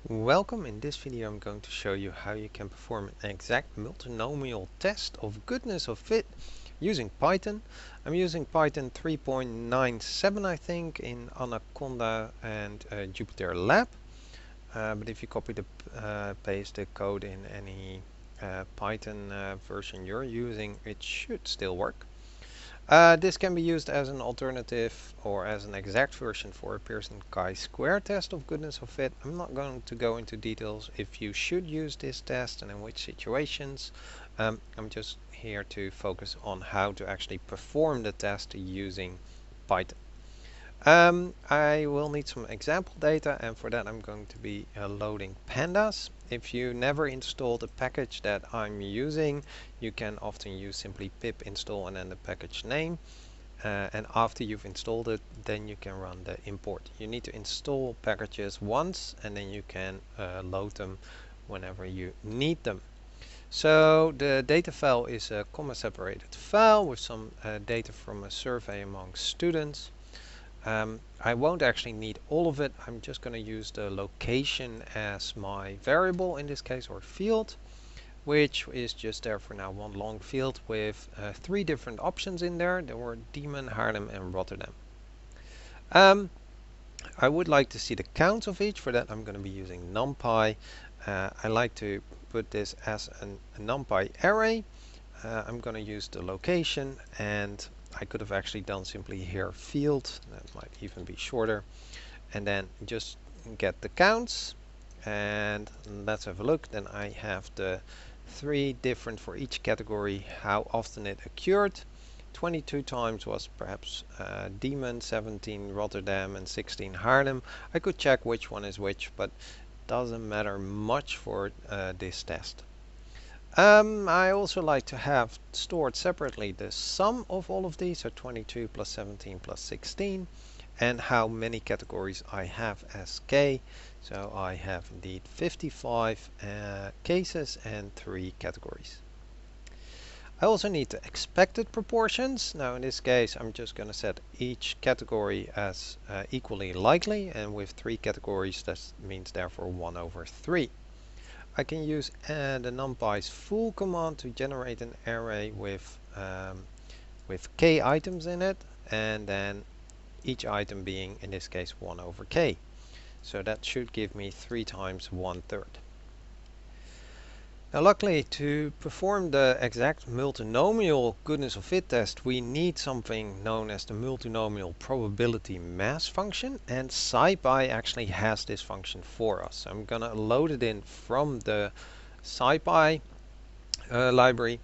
Welcome. In this video I'm going to show you how you can perform an exact multinomial test of goodness of fit using Python. I'm using Python 3.97 I think in Anaconda and Jupyter Lab. But if you copy the paste the code in any Python version you're using, it should still work. This can be used as an alternative or as an exact version for a Pearson chi-square test of goodness of fit. I'm not going to go into details if you should use this test and in which situations. I'm just here to focus on how to actually perform the test using Python. I will need some example data, and for that I'm going to be loading pandas. If you never installed a package that I'm using, you can often use simply pip install and then the package name. And after you've installed it, then you can run the import. You need to install packages once and then you can load them whenever you need them. So the data file is a comma separated file with some data from a survey among students. I won't actually need all of it. I'm just going to use the location as my variable in this case, or field, which is just there for now, one long field with 3 different options in there. There were Diemen, Haarlem and Rotterdam. I would like to see the counts of each. For that I'm going to be using NumPy. I like to put this as a NumPy array. I'm going to use the location, and I could have actually done simply here field, that might even be shorter, and then just get the counts, and let's have a look. Then I have the 3 different for each category, how often it occurred. 22 times was perhaps Diemen, 17 Rotterdam and 16 Haarlem. I could check which one is which, but doesn't matter much for this test. I also like to have stored separately the sum of all of these, so 22 plus 17 plus 16, and how many categories I have as k. So I have indeed 55 cases and 3 categories. I also need the expected proportions. Now in this case I'm just going to set each category as equally likely, and with 3 categories that means therefore 1 over 3. I can use the numpy's full command to generate an array with k items in it, and then each item being in this case 1 over k. So that should give me 3 times 1/3. Now luckily, to perform the exact multinomial goodness of fit test, we need something known as the multinomial probability mass function, and SciPy actually has this function for us. I'm gonna load it in from the SciPy library,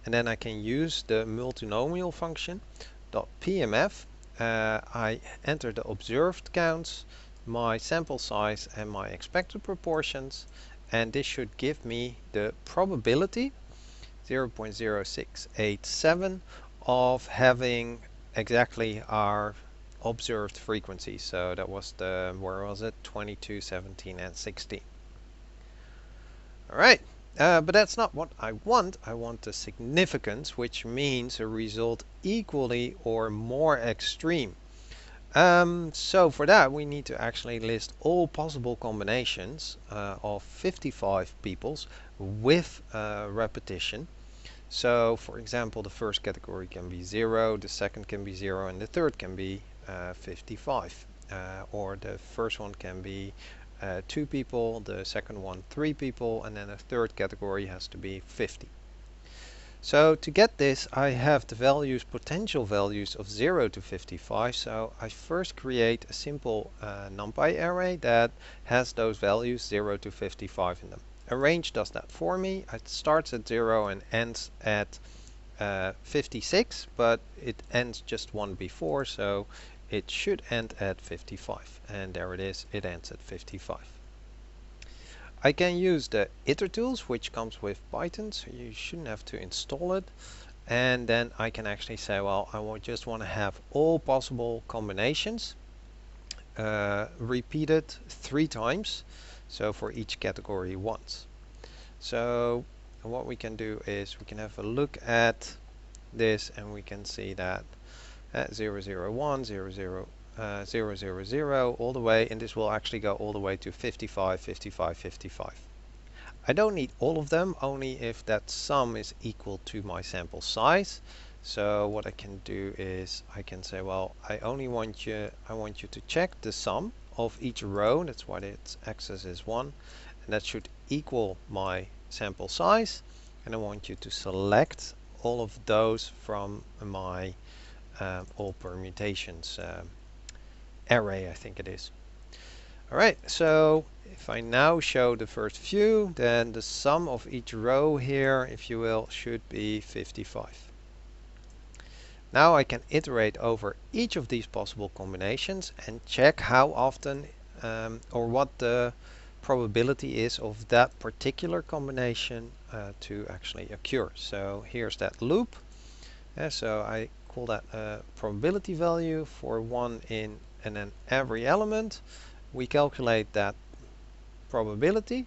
and then I can use the multinomial function .pmf. I enter the observed counts, my sample size and my expected proportions, and this should give me the probability 0.0687 of having exactly our observed frequency. So that was the, where was it, 22, 17 and 16. Alright, but that's not what I want. I want the significance, which means a result equally or more extreme. So for that we need to actually list all possible combinations of 55 peoples with repetition. So for example, the first category can be 0, the second can be 0, and the third can be 55. Or the first one can be 2 people, the second one 3 people, and then the third category has to be 50. So to get this, I have the values, potential values of 0 to 55. So I first create a simple NumPy array that has those values 0 to 55 in them. Arrange does that for me. It starts at 0 and ends at 56, but it ends just one before, so it should end at 55. And there it is, it ends at 55. I can use the iter tools, which comes with Python, so you shouldn't have to install it. And then I can actually say, well, I just want to have all possible combinations repeated 3 times, so for each category once. So what we can do is we can have a look at this, and we can see that 001, 0, 0, 0 all the way, and this will actually go all the way to 55, 55, 55. I don't need all of them, only if that sum is equal to my sample size. So what I can do is I can say, well, I want you to check the sum of each row. That's why its axis is 1, and that should equal my sample size. And I want you to select all of those from my all permutations array, I think it is. Alright, so if I now show the first few, then the sum of each row here, if you will, should be 55. Now I can iterate over each of these possible combinations and check how often or what the probability is of that particular combination to actually occur. So here's that loop. So I call that a probability value for 1 in and then every element. We calculate that probability,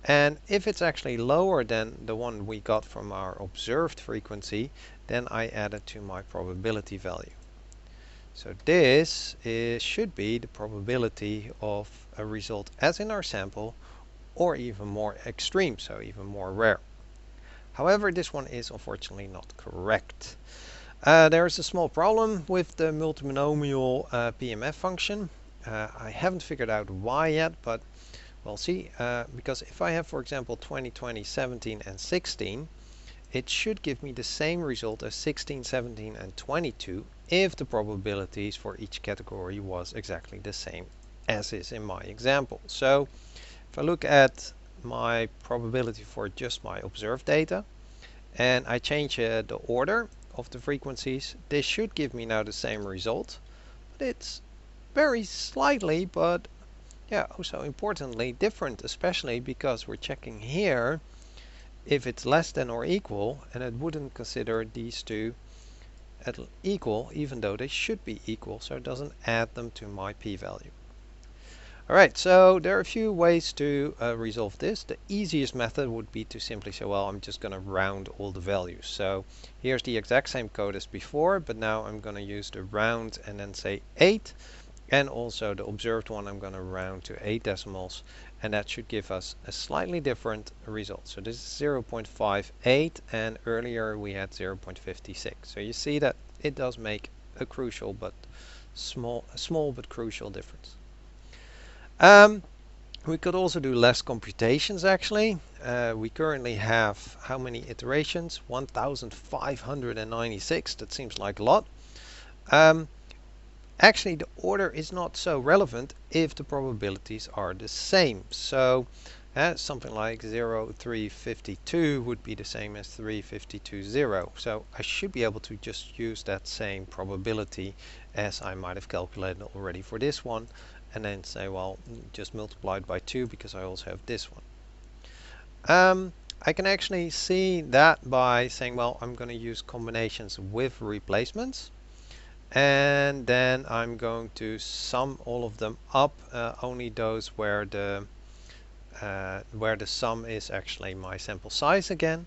and if it's actually lower than the one we got from our observed frequency, then I add it to my probability value. So this should be the probability of a result as in our sample, or even more extreme, so even more rare. However, this one is unfortunately not correct. There is a small problem with the multinomial PMF function. I haven't figured out why yet, but we'll see. Because if I have, for example, 20, 20, 17, and 16, it should give me the same result as 16, 17, and 22 if the probabilities for each category was exactly the same as is in my example. So if I look at my probability for just my observed data, and I change the order of the frequencies, this should give me now the same result. But it's very slightly, but yeah, also importantly different, especially because we're checking here if it's less than or equal, and it wouldn't consider these two at equal, even though they should be equal, so it doesn't add them to my p-value. Alright, so there are a few ways to resolve this. The easiest method would be to simply say, well, I'm just going to round all the values. So here's the exact same code as before, but now I'm going to use the round and then say 8. And also the observed one I'm going to round to 8 decimals, and that should give us a slightly different result. So this is 0.58, and earlier we had 0.56. So you see that it does make a crucial but small but crucial difference. We could also do less computations actually. We currently have how many iterations? 1596. That seems like a lot. Actually, the order is not so relevant if the probabilities are the same. So something like 0,352 would be the same as 352.0. So I should be able to just use that same probability as I might have calculated already for this one, and then say, well, just multiply it by 2 because I also have this one. I can actually see that by saying, well, I'm going to use combinations with replacements. And then I'm going to sum all of them up, only those where the sum is actually my sample size again.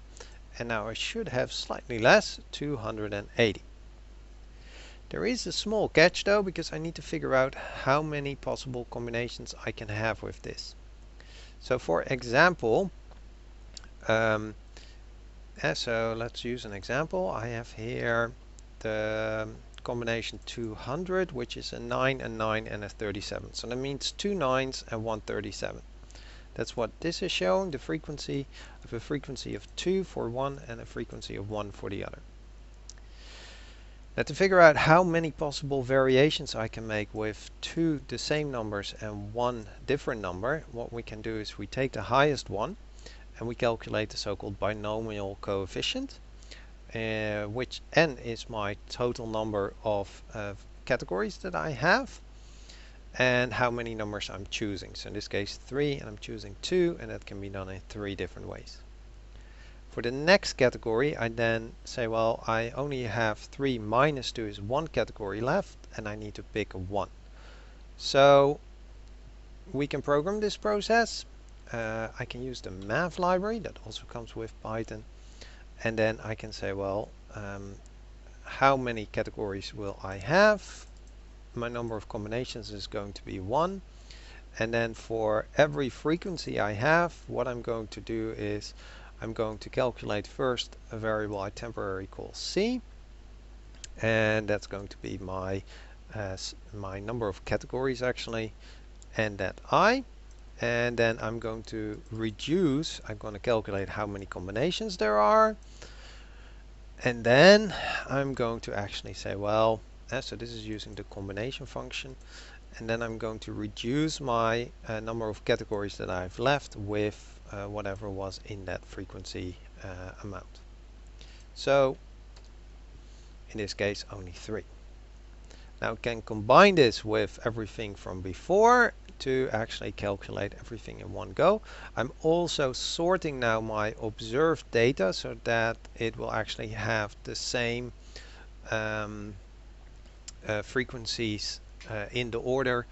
And now I should have slightly less, 280. There is a small catch though, because I need to figure out how many possible combinations I can have with this. So for example, so let's use an example. I have here the combination 200, which is a 9, a 9, and a 37. So that means 2 9s and 1 37. That's what this is showing, the frequency of a frequency of 2 for one and a frequency of 1 for the other. Now to figure out how many possible variations I can make with the same numbers and one different number, what we can do is we take the highest one and we calculate the so-called binomial coefficient, which n is my total number of categories that I have, and how many numbers I'm choosing. So in this case 3, and I'm choosing 2, and that can be done in 3 different ways. For the next category, I then say, well, I only have 3 minus 2 is 1 category left, and I need to pick a 1. So we can program this process. I can use the math library that also comes with Python, and then I can say, well, how many categories will I have? my number of combinations is going to be 1. And then for every frequency I have, what I'm going to do is I'm going to calculate first a variable I temporarily call C, and that's going to be my number of categories actually, and that I. And then I'm going to reduce, I'm going to calculate how many combinations there are, and then I'm going to actually say, well, so this is using the combination function, and then I'm going to reduce my number of categories that I've left with whatever was in that frequency amount. So in this case only 3. Now I can combine this with everything from before to actually calculate everything in one go. I'm also sorting now my observed data so that it will actually have the same frequencies in the order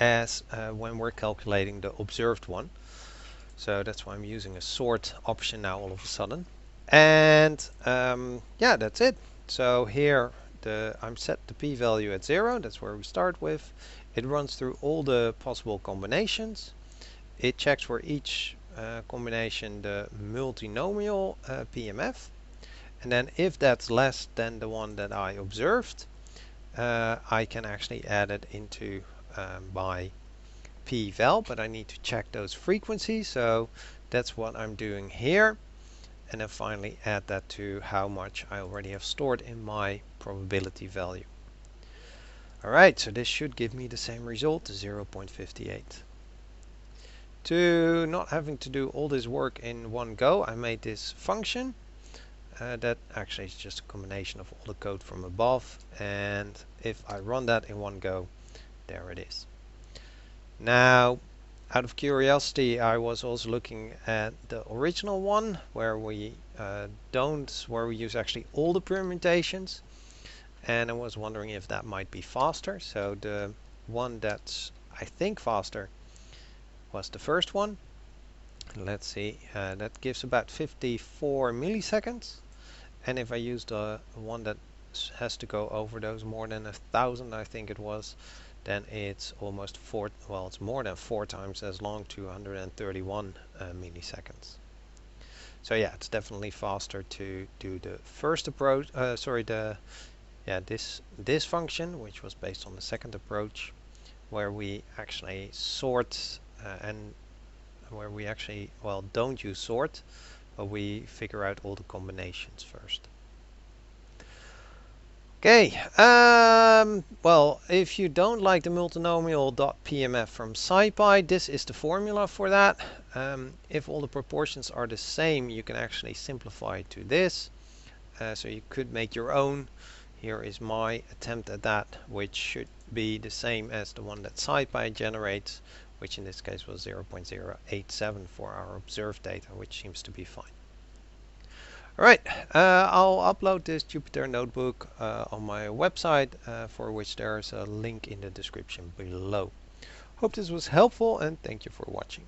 as when we're calculating the observed one. So that's why I'm using a sort option now all of a sudden. And yeah, that's it. So here I'm set the p-value at 0. That's where we start with. It runs through all the possible combinations. It checks for each combination the multinomial PMF. And then if that's less than the one that I observed, I can actually add it into my p-val, but I need to check those frequencies. So that's what I'm doing here. And then finally add that to how much I already have stored in my probability value. Alright, so this should give me the same result, 0.58. To not having to do all this work in one go, I made this function that actually is just a combination of all the code from above, and if I run that in one go, there it is. Now, out of curiosity, I was also looking at the original one where we use actually all the permutations, and I was wondering if that might be faster. So the one that's I think faster was the first one. Let's see, that gives about 54 milliseconds, and if I use the one that has to go over those more than 1,000, I think it was, then it's almost it's more than 4 times as long, 231 milliseconds. So yeah, it's definitely faster to do the first approach, this function, which was based on the second approach, where we actually sort and where we actually, don't use sort, but we figure out all the combinations first. Okay, well, if you don't like the multinomial.pmf from SciPy, this is the formula for that. If all the proportions are the same, you can actually simplify it to this. So you could make your own. Here is my attempt at that, which should be the same as the one that SciPy generates, which in this case was 0.087 for our observed data, which seems to be fine. Alright, I'll upload this Jupyter notebook on my website, for which there's a link in the description below. Hope this was helpful, and thank you for watching.